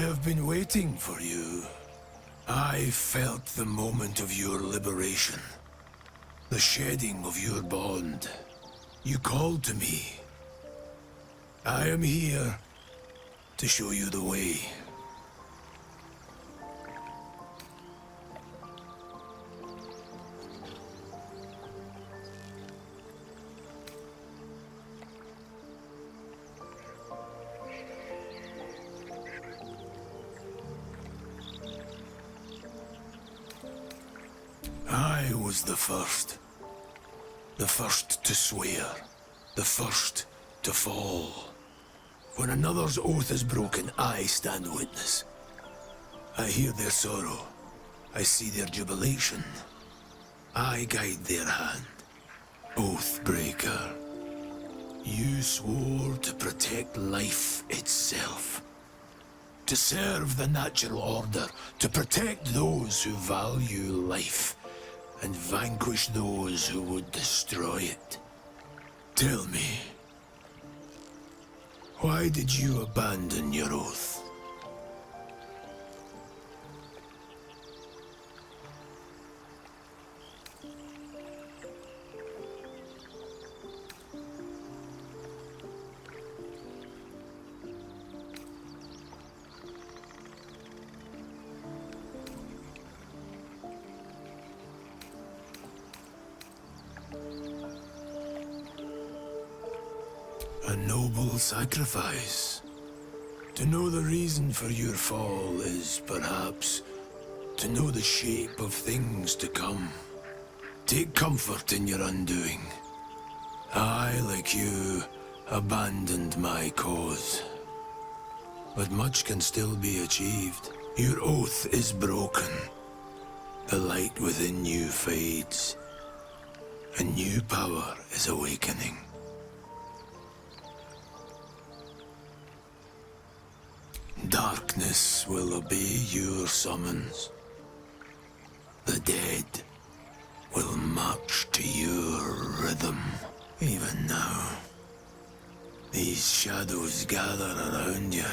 have been waiting for you. I felt the moment of your liberation. The shedding of your bond. You called to me. I am here to show you the way. I was the first. The first to swear. The first to fall. When another's oath is broken, I stand witness. I hear their sorrow. I see their jubilation. I guide their hand. Oathbreaker. You swore to protect life itself. To serve the natural order. To protect those who value life. And vanquish those who would destroy it. Tell me, why did you abandon your oath? A noble sacrifice. To know the reason for your fall is, perhaps, to know the shape of things to come. Take comfort in your undoing. I, like you, abandoned my cause. But much can still be achieved. Your oath is broken. The light within you fades. A new power is awakening. Darkness will obey your summons. The dead will march to your rhythm. Even now, these shadows gather around you.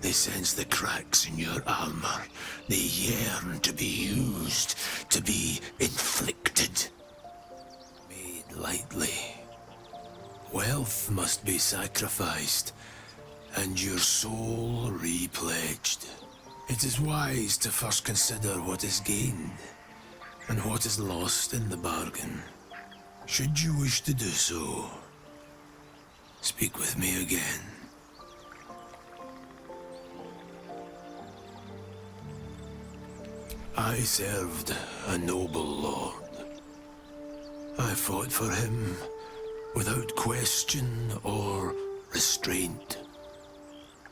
They sense the cracks in your armor. They yearn to be used, to be inflicted. Made lightly. Wealth must be sacrificed. And your soul repledged. It is wise to first consider what is gained, and what is lost in the bargain. Should you wish to do so, speak with me again. I served a noble lord. I fought for him without question or restraint.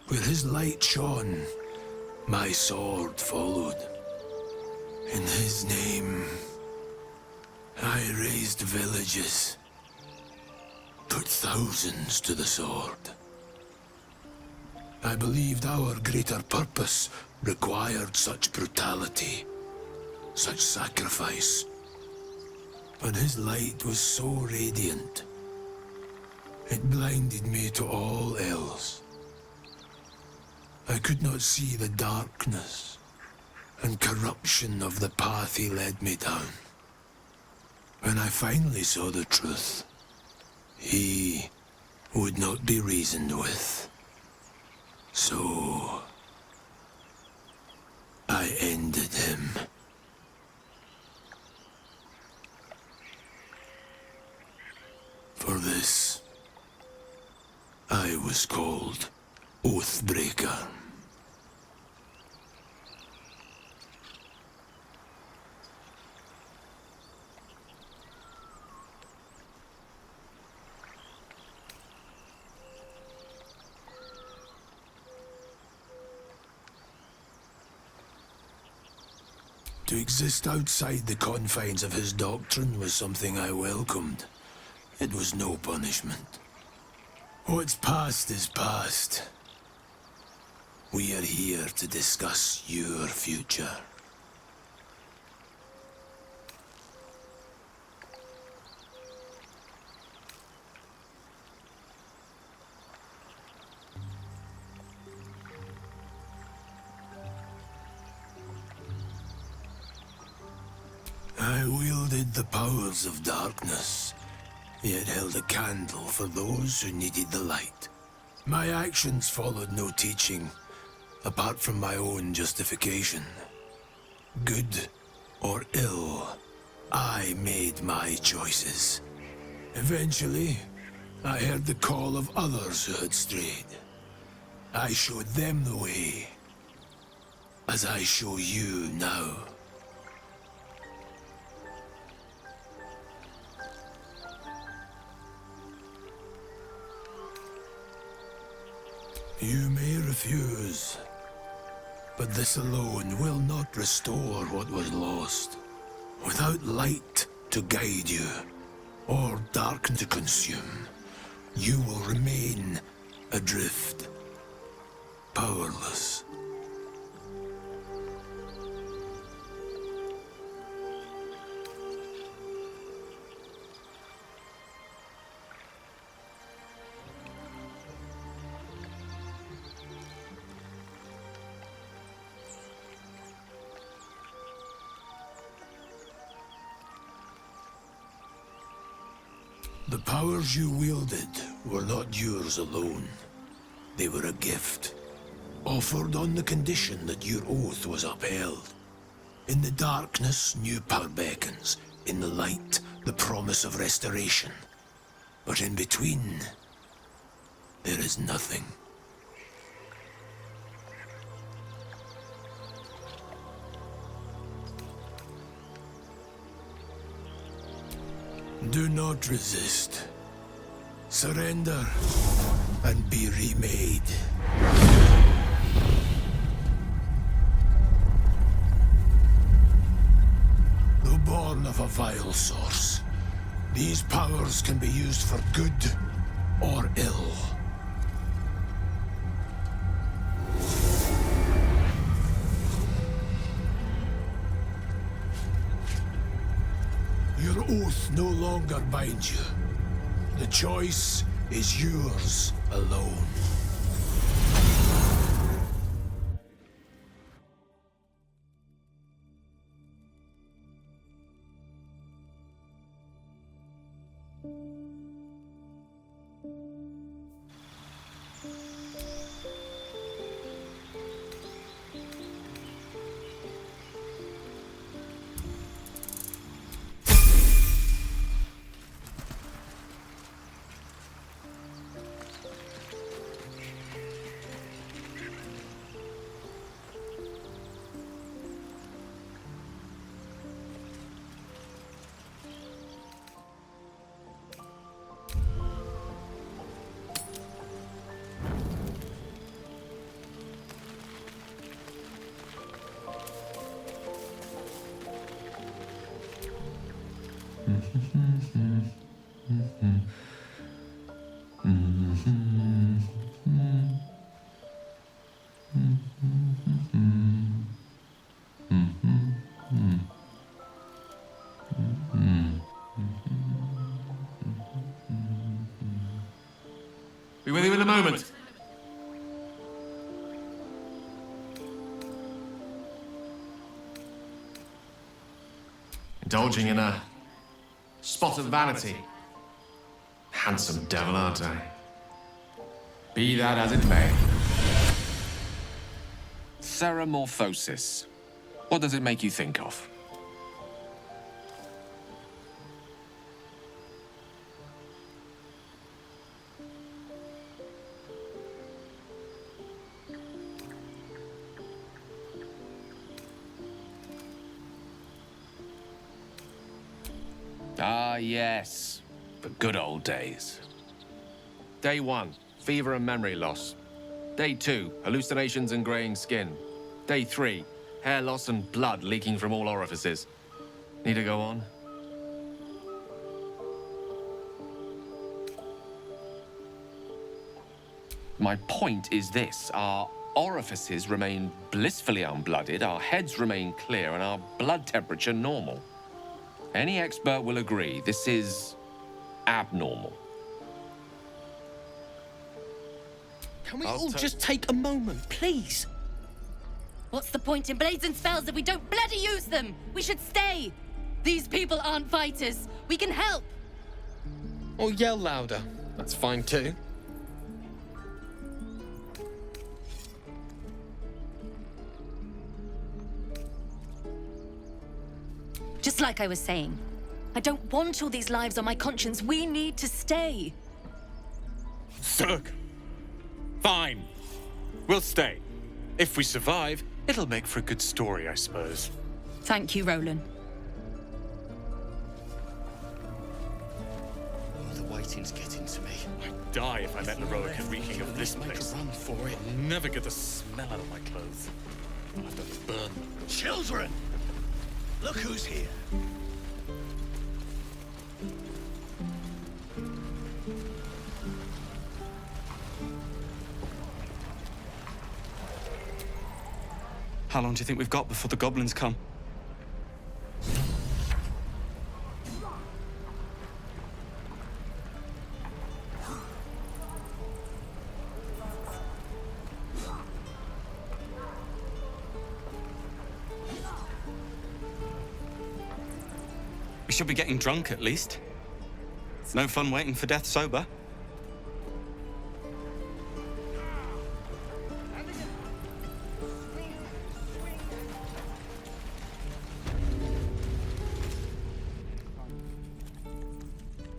Where his light shone, my sword followed. In his name, I raised villages, put thousands to the sword. I believed our greater purpose required such brutality, such sacrifice. But his light was so radiant, it blinded me to all else. I could not see the darkness and corruption of the path he led me down. When I finally saw the truth, he would not be reasoned with. So I ended him. For this, I was called Oathbreaker. To exist outside the confines of his doctrine was something I welcomed. It was no punishment. What's past is past. We are here to discuss your future. wielded the powers of darkness, yet held a candle for those who needed the light. My actions followed no teaching, apart from my own justification. Good or ill, I made my choices. Eventually, I heard the call of others who had strayed. I showed them the way, as I show you now. You may refuse, but this alone will not restore what was lost. Without light to guide you, or darkness to consume, you will remain adrift, powerless. The powers you wielded were not yours alone. They were a gift, offered on the condition that your oath was upheld. In the darkness, new power beckons. In the light, the promise of restoration. But in between, there is nothing. Do not resist. Surrender and be remade. Though born of a vile source, these powers can be used for good or ill. Your oath no longer binds you. The choice is yours alone. Be with you in a moment. Indulging in a spot of vanity. Handsome devil, aren't I? Be that as it may. Ceramorphosis. What does it make you think of? Ah, yes. The good old days. Day 1, fever and memory loss. Day 2, hallucinations and graying skin. Day 3, hair loss and blood leaking from all orifices. Need to go on? My point is this. Our orifices remain blissfully unblooded, our heads remain clear, and our blood temperature normal. Any expert will agree this is abnormal. Can we all just take a moment, please? What's the point in blades and spells if we don't bloody use them? We should stay. These people aren't fighters. We can help. Or yell louder. That's fine too. Just like I was saying, I don't want all these lives on my conscience. We need to stay. Zerg. Fine. We'll stay. If we survive, it'll make for a good story, I suppose. Thank you, Roland. Oh, the waiting's getting to me. I'd die if I met Heroica reeking of this Make place. a run for it. I'll never get the smell out of my clothes. I'll have to burn them. Children! Look who's here. How long do you think we've got before the goblins come? We should be getting drunk at least. It's no fun waiting for death sober.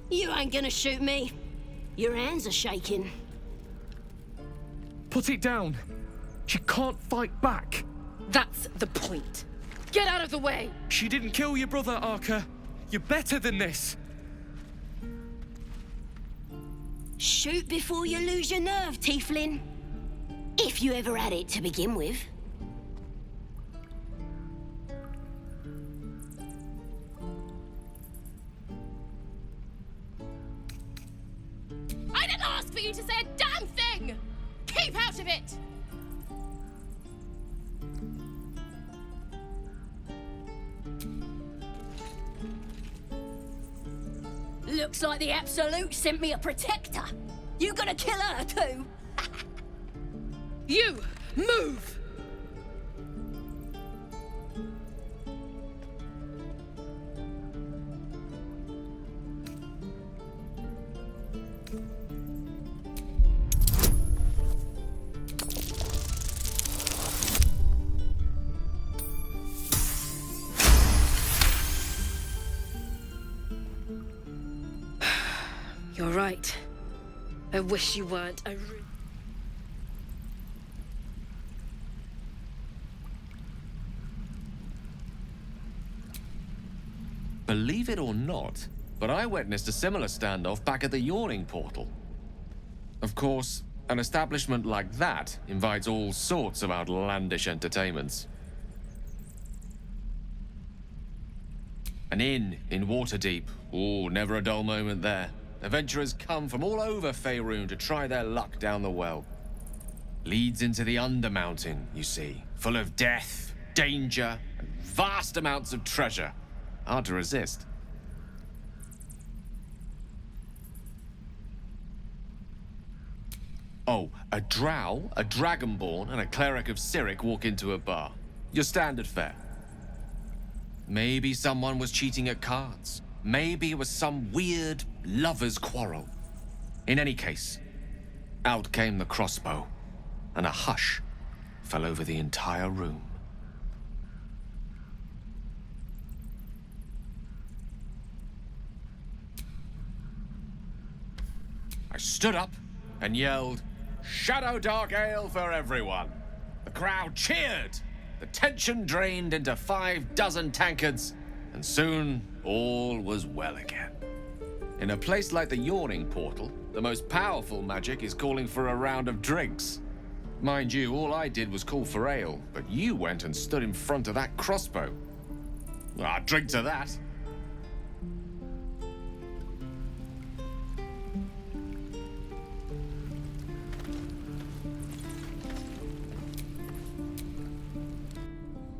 You ain't gonna shoot me. Your hands are shaking. Put it down. She can't fight back. That's the point. Get out of the way! She didn't kill your brother, Archer. You're better than this. Shoot before you lose your nerve, Tieflin. If you ever had it to begin with. I didn't ask for you to say a damn thing! Keep out of it! Looks like the Absolute sent me a protector. You gonna kill her too? You, move! You're right. I wish you weren't. Believe it or not, but I witnessed a similar standoff back at the Yawning Portal. Of course, an establishment like that invites all sorts of outlandish entertainments. An inn in Waterdeep. Ooh, never a dull moment there. Adventurers come from all over Faerun to try their luck down the well. Leads into the Undermountain, you see, full of death, danger, and vast amounts of treasure. Hard to resist. Oh, a drow, a dragonborn, and a cleric of Cyric walk into a bar. Your standard fare. Maybe someone was cheating at cards. Maybe it was some weird lover's quarrel. In any case, out came the crossbow, and a hush fell over the entire room. I stood up and yelled, "Shadow Dark Ale for everyone!" The crowd cheered. The tension drained into 6 tankards, and soon all was well again. In a place like the Yawning Portal, the most powerful magic is calling for a round of drinks. Mind you, all I did was call for ale, but you went and stood in front of that crossbow. Ah, drink to that.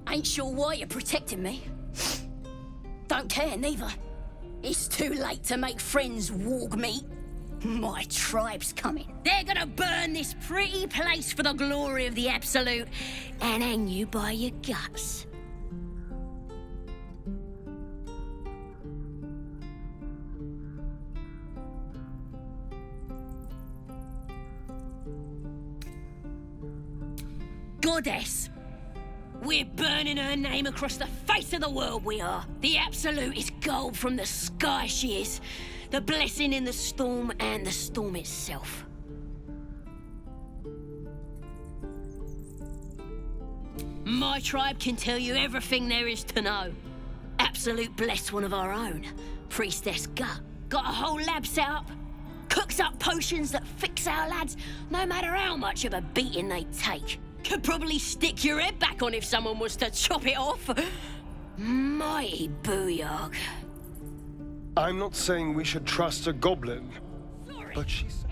Ain't sure why you're protecting me. Don't care, neither. It's too late to make friends, warg meat. My tribe's coming. They're gonna burn this pretty place for the glory of the Absolute and hang you by your guts. goddess. We're burning her name across the face of the world, we are. The absolutest gold from the sky she is. The blessing in the storm and the storm itself. My tribe can tell you everything there is to know. Absolute bless one of our own. Priestess Gut. Got a whole lab set up. Cooks up potions that fix our lads, no matter how much of a beating they take. Could probably stick your head back on if someone was to chop it off. Mighty booyog. I'm not saying we should trust a goblin, but she's...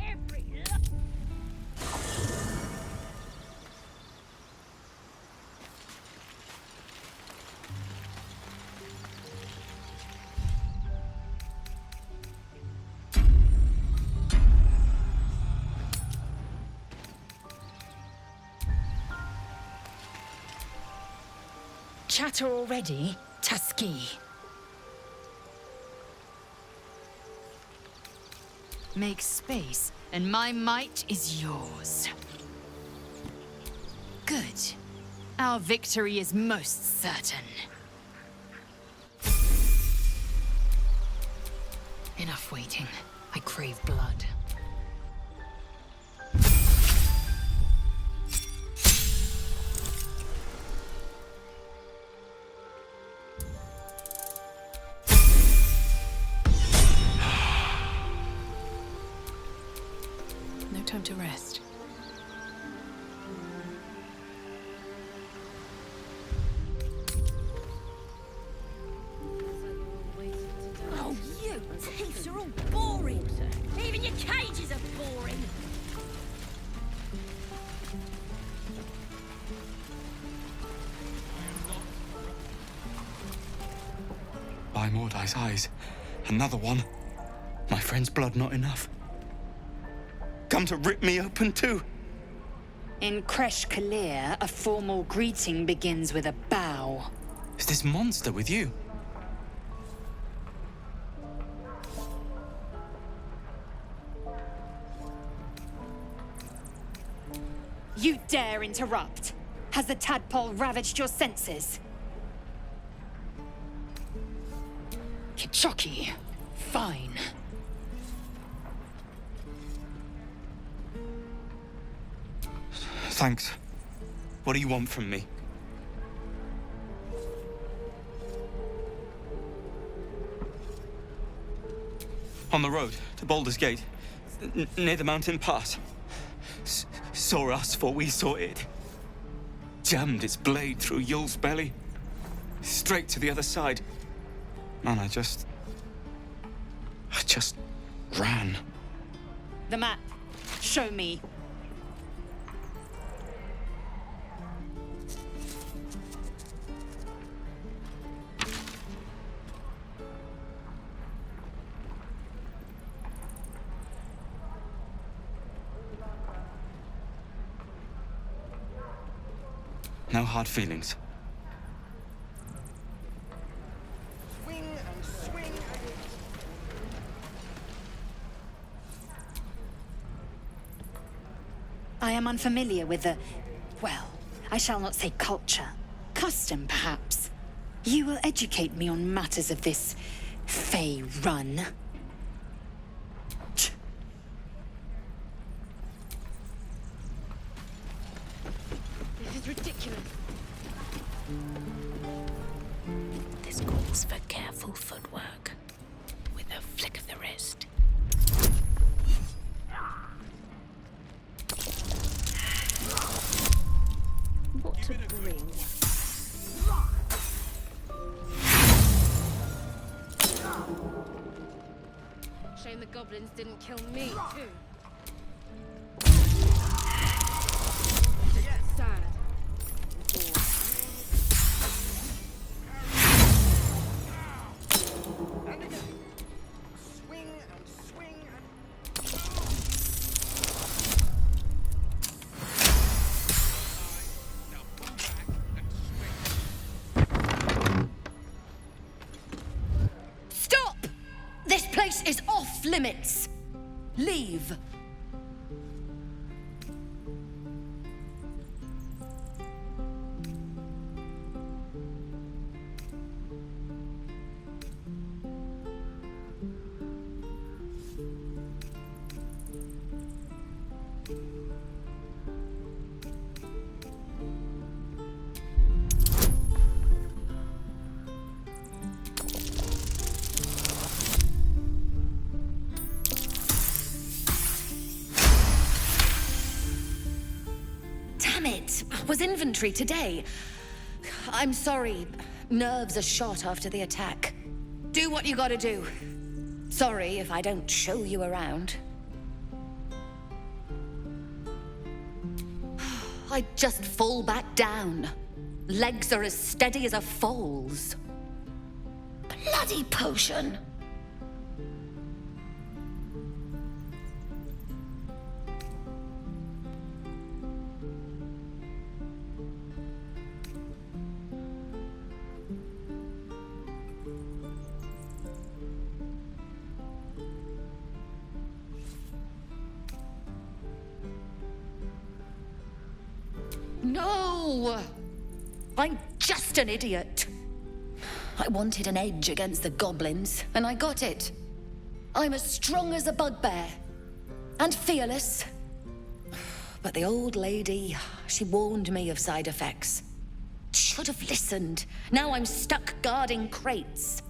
Chatter already, Tusky. Make space, and my might is yours. Good. Our victory is most certain. Enough waiting. I crave blood. Time to rest. Oh, you teeths are all boring. Even your cages are boring. By Mordai's eyes, another one. My friend's blood not enough. Come to rip me open too. In Kresh Kalir, a formal greeting begins with a bow. Is this monster with you? You dare interrupt? Has the tadpole ravaged your senses? Kichoki, fine. Thanks. What do you want from me? On the road to Baldur's Gate, near the mountain pass. Saw us, for we saw it. Jammed its blade through Yul's belly. Straight to the other side. And I just ran. The map. Show me. No hard feelings. Swing and swing and... I am unfamiliar with the... well, I shall not say culture. Custom, perhaps. You will educate me on matters of this... Fey run. This is ridiculous. This calls for careful footwork, with a flick of the wrist. What to bring? Shame the goblins didn't kill me, too. Sad. And again. Swing and swing and... Now pull back and swing. Stop! This place is off limits. Leave. was inventory today. I'm sorry. Nerves are shot after the attack. Do what you gotta do. Sorry if I don't show you around. I just fall back down. Legs are as steady as a foal's. Bloody potion! No! I'm just an idiot. I wanted an edge against the goblins, and I got it. I'm as strong as a bugbear. And fearless. But the old lady, she warned me of side effects. Should have listened. Now I'm stuck guarding crates.